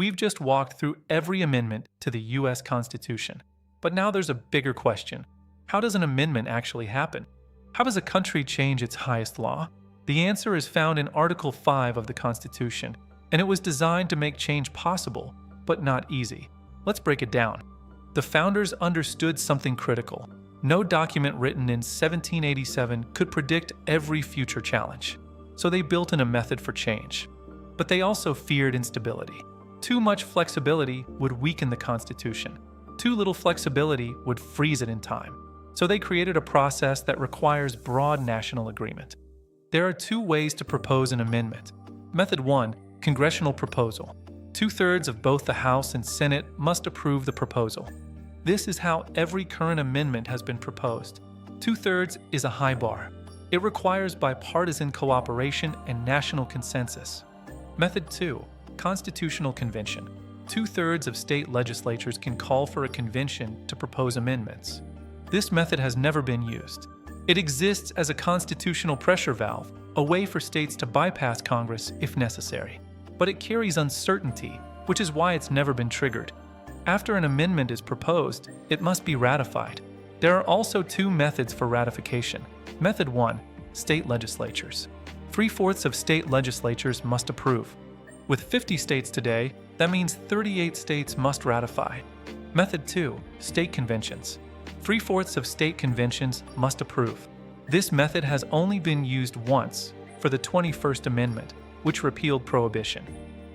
We've just walked through every amendment to the US Constitution. But now there's a bigger question. How does an amendment actually happen? How does a country change its highest law? The answer is found in Article 5 of the Constitution, and it was designed to make change possible, but not easy. Let's break it down. The founders understood something critical. No document written in 1787 could predict every future challenge, so they built in a method for change. But they also feared instability. Too much flexibility would weaken the Constitution. Too little flexibility would freeze it in time. So they created a process that requires broad national agreement. There are two ways to propose an amendment. Method 1, congressional proposal. 2/3 of both the House and Senate must approve the proposal. This is how every current amendment has been proposed. 2/3 is a high bar. It requires bipartisan cooperation and national consensus. Method 2, constitutional convention. 2/3 of state legislatures can call for a convention to propose amendments. This method has never been used. It exists as a constitutional pressure valve, a way for states to bypass Congress if necessary. But it carries uncertainty, which is why it's never been triggered. After an amendment is proposed, it must be ratified. There are also two methods for ratification. Method 1, state legislatures. 3/4 of state legislatures must approve. With 50 states today, that means 38 states must ratify. Method 2, state conventions. 3/4 of state conventions must approve. This method has only been used once, for the 21st Amendment, which repealed prohibition.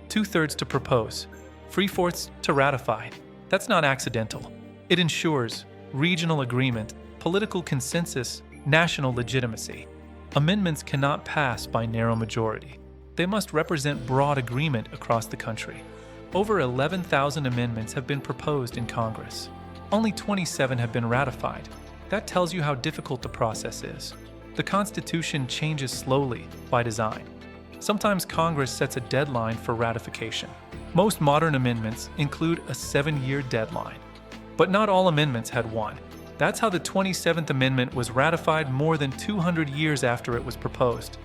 2/3 to propose, 3/4 to ratify. That's not accidental. It ensures regional agreement, political consensus, national legitimacy. Amendments cannot pass by narrow majority. They must represent broad agreement across the country. Over 11,000 amendments have been proposed in Congress. Only 27 have been ratified. That tells you how difficult the process is. The Constitution changes slowly by design. Sometimes Congress sets a deadline for ratification. Most modern amendments include a 7-year deadline. But not all amendments had one. That's how the 27th Amendment was ratified more than 200 years after it was proposed.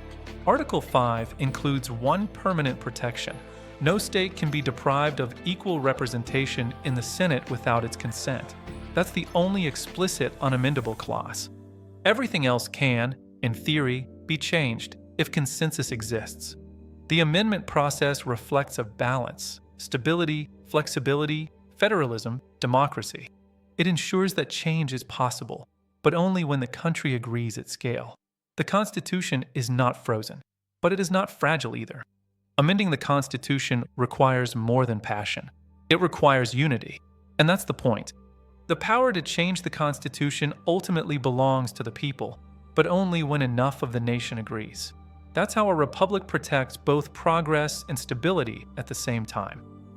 Article 5 includes one permanent protection. No state can be deprived of equal representation in the Senate without its consent. That's the only explicit unamendable clause. Everything else can, in theory, be changed if consensus exists. The amendment process reflects a balance: stability, flexibility, federalism, democracy. It ensures that change is possible, but only when the country agrees at scale. The Constitution is not frozen, but it is not fragile either. Amending the Constitution requires more than passion. It requires unity, and that's the point. The power to change the Constitution ultimately belongs to the people, but only when enough of the nation agrees. That's how a republic protects both progress and stability at the same time.